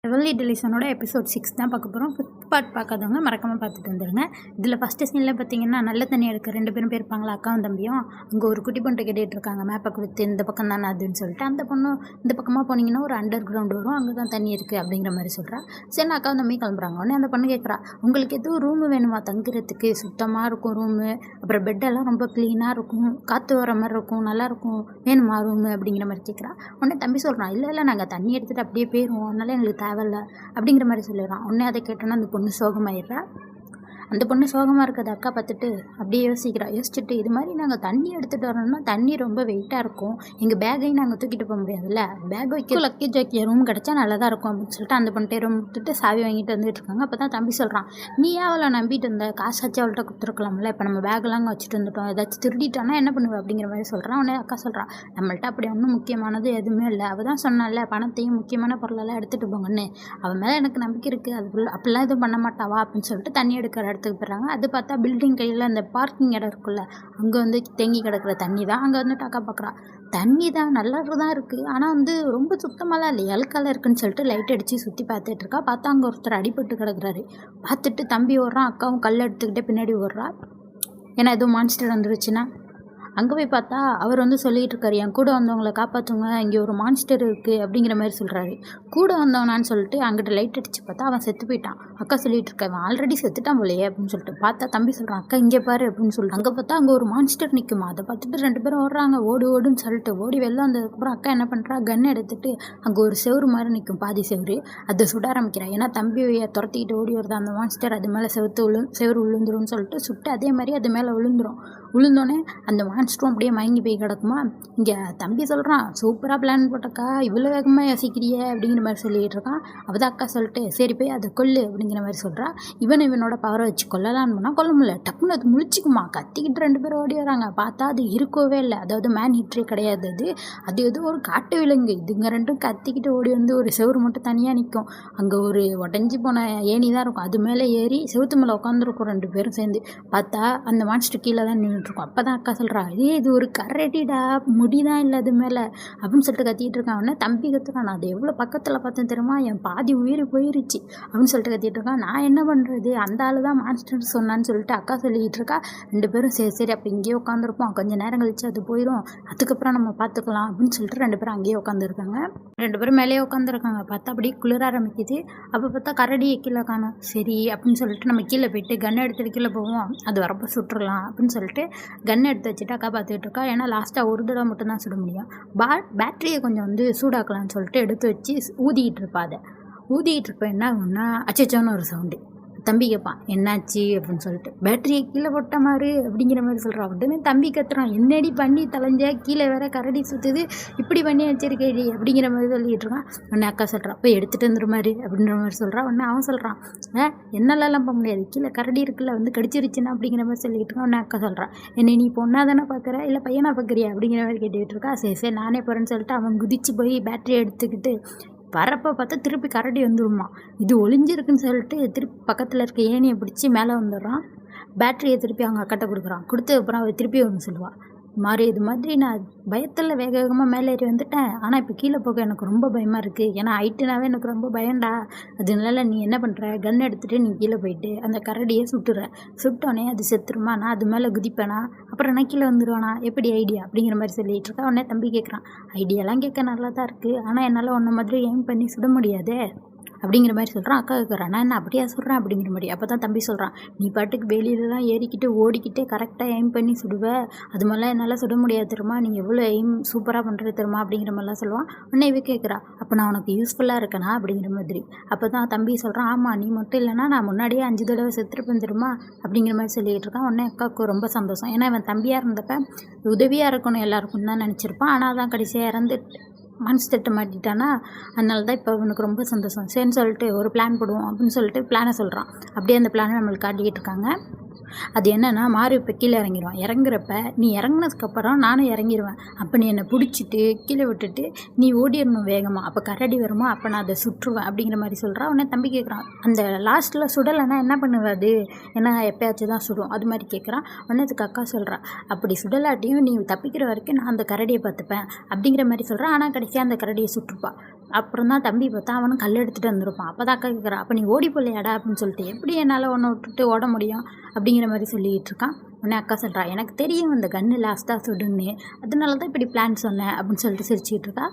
எவர்லி டெலிஷனோட episode 6 தான் பார்க்க போகிறோம். ஃபிஃப்த் பார்ட் பார்க்காதவங்க மறக்காமல் பார்த்துட்டு வந்துடுங்க. இதில் ஃபஸ்ட்டு சீனில் பார்த்தீங்கன்னா நல்ல தண்ணி எடுக்க 2 பேரும் போயிருப்பாங்களா, அக்காவும் தம்பியும். அங்கே ஒரு குட்டி பொண்ணு கேட்டுட்டு இருக்காங்க, மேப்பை கொடுத்து இந்த பக்கம் தானே அதுன்னு சொல்லிட்டு. அந்த பொண்ணு இந்த பக்கமாக போனீங்கன்னா ஒரு அண்டர் கிரவுண்ட் வரும், அங்கே தான் தண்ணி இருக்குது அப்படிங்கிற மாதிரி சொல்கிறா. சரி அக்காவும் தம்பியும் கிளம்புறாங்க. உடனே அந்த பொண்ணு கேட்குறா, உங்களுக்கு எதுவும் ரூமு வேணுமா தங்குறதுக்கு? சுத்தமாக இருக்கும் ரூமு, அப்புறம் பெட்டெல்லாம் ரொம்ப க்ளீனாக இருக்கும், காற்று வர மாதிரி இருக்கும், நல்லாயிருக்கும், வேணுமா ரூமு அப்படிங்கிற மாதிரி கேட்குறா. உடனே தம்பி சொல்கிறான், இல்லை நாங்கள் தண்ணி எடுத்துகிட்டு அப்படியே போயிடுவோம், அதனால எங்களுக்கு தேவையில்லை அப்படிங்கிற மாதிரி சொல்லிடுறான். உடனே அதை கேட்டோன்னா அந்த பொண்ணு சோகமாயிடுறா. அந்த பொண்ணு சோகமாக இருக்கிறத அக்கா பார்த்துட்டு அப்படியே யோசிச்சுட்டு இது மாதிரி நாங்கள் தண்ணி எடுத்துகிட்டு வரணும்னா தண்ணி ரொம்ப வெயிட்டாக இருக்கும், எங்கள் பேக்கையும் நாங்கள் தூக்கிட்டு போக முடியாதுல்ல, பேக் வைக்க லக்கேஜ் வைக்க ரூம் கிடச்சா நல்லா தான் இருக்கும் அப்படின்னு சொல்லிட்டு அந்த பொண்ணு ரூம் விட்டுட்டு சாவி வாங்கிட்டு வந்துட்டு இருக்காங்க. அப்போ தான் தம்பி சொல்கிறான், நீ அவளை நம்பிட்டு இருந்த காசாச்சு அவள்கிட்ட கொடுத்துருக்கலாம்ல, இப்போ நம்ம பேக்கெல்லாம் அங்கே வச்சுட்டு வந்துட்டோம், ஏதாச்சும் திருடிட்டானா என்ன பண்ணுவேன் அப்படிங்கிற மாதிரி சொல்கிறான். உடனே அக்கா சொல்கிறான், நம்மள்ட்ட அப்படி ஒன்றும் முக்கியமானது எதுவுமே இல்லை, அவள் தான் சொன்னால பணத்தையும் முக்கியமான பொருளெல்லாம் எடுத்துகிட்டு போங்கன்னு, அவன் மேலே எனக்கு நம்பிக்கை இருக்குது, அது அப்படிலாம் எதுவும் பண்ண மாட்டாவா அப்படின்னு சொல்லிட்டு தண்ணி எடுக்கிற இடத்துக்கு போகிறாங்க. அது பார்த்தா பில்டிங் கையில் அந்த பார்க்கிங் இடம் இருக்குல்ல, அங்கே வந்து தேங்கி கிடக்கிற தண்ணி தான். அங்கே வந்து அக்கா பார்க்குறா, தண்ணி தான் நல்லா தான் இருக்குது, ஆனால் வந்து ரொம்ப சுத்தமாலாம் இல்லை, அழுக்கால இருக்குன்னு சொல்லிட்டு லைட் அடித்து சுற்றி பார்த்துட்டு இருக்கா. பார்த்தா அங்கே ஒருத்தர் அடிபட்டு கிடக்குறாரு. பார்த்துட்டு தம்பி ஓடுறான், அக்காவும் கல் எடுத்துக்கிட்டே பின்னாடி ஓடுறா. ஏன்னா எதுவும் மான்ஸ்டர் வந்துருச்சுன்னா. அங்கே போய் பார்த்தா அவர் வந்து சொல்லிகிட்டு இருக்காரு, என் கூட வந்தவங்களை காப்பாற்றுங்க, இங்கே ஒரு மான்ஸ்டர் இருக்குது அப்படிங்கிற மாதிரி சொல்கிறாரு. கூட வந்தவனான்னு சொல்லிட்டு அங்கிட்ட லைட் அடித்து பார்த்தா அவன் செத்து போயிட்டான். அக்கா சொல்லிட்டு இருக்கா, அவன் ஆல்ரெடி செத்துட்டான் போலையே அப்படின்னு சொல்லிட்டு. பார்த்தா தம்பி சொல்கிறான், அக்கா இங்கே பாரு அப்படின்னு சொல்லிட்டு. அங்கே பார்த்தா அங்கே ஒரு மான்ஸ்டர் நிற்குமா, அதை பார்த்துட்டு 2 பேரும் ஓடுறாங்க, ஓடுன்னு சொல்லிட்டு ஓடி வெளில வந்ததுக்கப்புறம் அக்கா என்ன பண்ணுறா, கன் எடுத்துகிட்டு அங்கே ஒரு செவரு மாதிரி நிற்கும், பாதி செவரு, அதை சுட ஆரம்பிக்கிறான். ஏன்னா தம்பியை துரத்திக்கிட்டு ஓடி வருது அந்த மான்ஸ்டர், அது மேலே செவரு விழுந்துரும்னு சொல்லிட்டு சுட்டு அதே மாதிரி அது மேலே விழுந்தோடனே அந்த மான்ஸ்டரும் அப்படியே மயங்கி போய் கிடக்குமா. இங்கே தம்பி சொல்கிறான், சூப்பராக பிளான் போட்டக்கா, இவ்வளோ வேகமாக யோசிக்கிறிய அப்படிங்கிற மாதிரி சொல்லிகிட்டு இருக்கான். அவள் அக்கா சொல்லிட்டு சரி போய் அதை கொல்லு அப்படிங்கிற மாதிரி சொல்கிறா. இவனோட பவரை வச்சு கொல்லலான்னு போனால் கொல்ல முடியல, டக்குன்னு அது முழிச்சிக்குமா, கத்திக்கிட்டு 2 பேரும் ஓடி வராங்க. பார்த்தா அது இருக்கவே இல்லை, அதாவது மேன் ஹிட்ரே கிடையாது, அது ஏதோ ஒரு காட்டு விலங்கு. இதுங்க 2ம் கத்திக்கிட்டு ஓடி வந்து ஒரு செவரு மட்டும் தனியாக நிற்கும், அங்கே ஒரு உடஞ்சி போன ஏணி தான் இருக்கும், அது மேலே ஏறி செவுத்து மேலே உட்காந்துருக்கும் 2 பேரும் சேர்ந்து. பார்த்தா அந்த மான்ஸ்டர் கீழே தான் நின்றுட்டுருக்கும். அப்போ தான் அக்கா சொல்கிறா, இது ஒரு கரடிடா, முடிதான் இல்லை அது மேலே அப்படின்னு சொல்லிட்டு கத்திட்டு இருக்கான். அவனை தம்பி கத்துறான், நான் அது எவ்வளோ பக்கத்தில் பார்த்தேன் தெரியுமா, என் பாதி உயிர் போயிருச்சு அப்படின்னு சொல்லிட்டு கத்திட்டு இருக்கான். நான் என்ன பண்ணுறது, அந்த ஆள் தான் மான்ஸ்டர் சொன்னான்னு சொல்லிட்டு அக்கா சொல்லிக்கிட்டு இருக்கா. 2 பேரும் சரி அப்போ இங்கேயே உட்காந்துருப்போம், கொஞ்சம் நேரம் கழிச்சு அது போயிடும், அதுக்கப்புறம் நம்ம பார்த்துக்கலாம் அப்படின்னு சொல்லிட்டு 2 பேரும் அங்கேயே உட்காந்துருக்காங்க. 2 பேரும் மேலேயே உட்காந்துருக்காங்க. பார்த்தா அப்படியே குளிர ஆரம்பிக்குது. அப்போ பார்த்தா கரடியை கீழே காணும். சரி அப்படின்னு சொல்லிட்டு நம்ம கீழே போயிட்டு கன் எடுத்துகிட்டு கீழே போவோம், அது வரப்போ சுட்டுடலாம் அப்படின்னு சொல்லிட்டு கன் எடுத்து வச்சுட்டு அக்கா பார்த்துட்டு இருக்கா. ஏன்னா லாஸ்ட்டாக ஒரு தடவை மட்டும்தான் சுட முடியும். பேட்டரியை கொஞ்சம் வந்து சூடாக்கலான்னு சொல்லிட்டு எடுத்து வச்சு ஊதிக்கிட்டு இருப்பா. அதை ஊதிக்கிட்டு இருப்பேன் என்ன ஆகும்னா அச்சச்சோன்னு ஒரு சவுண்டு. தம்பி கேட்பான், என்னாச்சு அப்படின்னு சொல்லிட்டு. பேட்டரியை கீழே போட்ட மாதிரி அப்படிங்கிற மாதிரி சொல்கிறான். உடனே தம்பி கத்துறான், என்னடி பண்ணி தலைஞ்சா, கீழே வேற கரடி சுற்றுது, இப்படி பண்ணி வச்சிருக்கேடி அப்படிங்கிற மாதிரி சொல்லிகிட்டு இருக்கான். உடனே அக்கா சொல்கிறான், போய் எடுத்துகிட்டு வந்துரு மாதிரி அப்படின்ற மாதிரி சொல்கிறான். உடனே அவன் சொல்கிறான், என்னாலலாம் போக முடியாது, கீழே கரடி இருக்குல்ல, வந்து கடிச்சிருச்சுன்னா அப்படிங்கிற மாதிரி சொல்லிக்கிட்டு இருக்கான். உடனே அக்கா சொல்கிறான், என்னை நீ பொண்ணா தானே பார்க்குற இல்லை பையனா பார்க்குறியா அப்படிங்கிற மாதிரி கேட்டுக்கிட்டு இருக்கா. சரி நானே போகிறேன்னு சொல்லிட்டு அவன் குதிச்சு போய் பேட்டரியை எடுத்துக்கிட்டு வரப்போ பார்த்தா திருப்பி கரடி வந்துடுமா. இது ஒளிஞ்சிருக்குன்னு சொல்லிட்டு திருப்பி பக்கத்தில் இருக்க ஏணியை பிடிச்சி மேலே வந்துடுறான். பேட்டரியை திருப்பி அவங்க அக்கட்ட கொடுக்குறான். கொடுத்ததுக்கப்புறம் அவள் திருப்பி ஒன்று சொல்லுவாள், இது மாதிரி நான் பயத்தில் வேகமாக மேலே ஏறி வந்துட்டேன், ஆனால் இப்போ கீழே போக எனக்கு ரொம்ப பயமாக இருக்குது, ஏன்னா ஹைட்டுனாவே எனக்கு ரொம்ப பயம்டா, அதனால நீ என்ன பண்ணுற, கன் எடுத்துகிட்டு நீ கீழே போயிட்டு அந்த கரடியை சுட்டோன்னே அது செத்துருமா, நான் அது மேலே குதிப்பேனா, அப்புறம் நான் கீழே வந்துடுவேனா, எப்படி ஐடியா அப்படிங்கிற மாதிரி சொல்லிகிட்டு இருக்கா. உடனே தம்பி கேட்குறான், ஐடியாலாம் கேட்க நல்லா தான் இருக்குது, ஆனால் என்னால் ஒன்றை மாதிரி எய்ம் பண்ணி சுட முடியாதே அப்படிங்கிற மாதிரி சொல்கிறான். அக்கா கேட்குறான், நான் என்ன அப்படியா சொல்கிறேன் அப்படிங்கிற மாதிரி. அப்போ தான் தம்பி சொல்கிறான், நீ பாட்டுக்கு வெளியிலலாம் ஏறிக்கிட்டு ஓடிக்கிட்டே கரெக்டாக எய்ம் பண்ணி சுடுவேன், அது மாதிரிலாம் என்னால் சுட முடியாது தெரியுமா, நீங்கள் எவ்வளோ எய்ம் சூப்பராக பண்ணுறது தெரியுமா அப்படிங்கிற மாதிரிலாம் சொல்லுவான். உடனே இவ கேட்குறா, அப்போ நான் உனக்கு யூஸ்ஃபுல்லாக இருக்கேனா அப்படிங்கிற மாதிரி. அப்போ தான் தம்பி சொல்கிறான், ஆமாம் நீ மட்டும் இல்லைனா நான் முன்னாடியே 5 தடவை செத்துருப்பேன் தெரியுமா அப்படிங்கிற மாதிரி சொல்லிகிட்டு இருக்கான். உடனே அக்காவுக்கு ரொம்ப சந்தோஷம். ஏன்னா இவன் தம்பியாக இருந்தப்ப உதவியாக இருக்கணும் எல்லாருக்கும் தான் நினச்சிருப்பான். ஆனால் தான் கடைசியாக இறந்து மனசு தட்டு மாட்டிட்டானா, அதனால தான் இப்போ அவனுக்கு ரொம்ப சந்தோஷம். சரின்னு சொல்லிட்டு ஒரு பிளான் போடுவோம் அப்படின்னு சொல்லிட்டு பிளானை சொல்கிறான். அப்படியே அந்த பிளானை நம்மளுக்கு காட்டிக்கிட்டு இருக்காங்க. அது என்னென்னா, மாறி இப்போ கீழே இறங்கிடுவான். இறங்குறப்ப நீ இறங்கினதுக்கப்புறம் நானும் இறங்கிடுவேன். அப்போ நீ என்னை பிடிச்சிட்டு கீழே விட்டுட்டு நீ ஓடிடணும் வேகமாக, அப்போ கரடி வருமா, அப்போ நான் அதை சுற்றுவேன் அப்படிங்கிற மாதிரி சொல்கிறான். உடனே தம்பி கேட்குறான், அந்த லாஸ்ட்டில் சுடலைன்னா என்ன பண்ணுவாது, ஏன்னா எப்பயாச்சும் தான் சுடும் அது மாதிரி கேட்குறான். உடனே அதுக்கு அக்கா சொல்கிறான், அப்படி சுடலாட்டியும் நீ தப்பிக்கிற வரைக்கும் நான் அந்த கரடியை பார்த்துப்பேன் அப்படிங்கிற மாதிரி சொல்கிறான். ஆனால் கடைசியாக அந்த கரடியை சுற்றுப்பா. அப்புறம் தான் தம்பி பார்த்தா அவனும் கல் எடுத்துகிட்டு வந்திருப்பான். அப்போ தான் அக்கா கேட்குறா, அப்போ நீ ஓடி போகலையாடா அப்படின்னு சொல்லிட்டு, எப்படி என்னால் உன்னை விட்டுட்டு ஓட முடியும் அப்படிங்கிற மாதிரி சொல்லிகிட்டு இருக்கான். உடனே அக்கா சொல்கிறா, எனக்கு தெரியும் இந்த கன்று லாஸ்ட்டாக சுடுன்னு, அதனால தான் இப்படி பிளான் சொன்னேன் அப்படின்னு சொல்லிட்டு சிரிச்சிக்கிட்டு இருக்கா.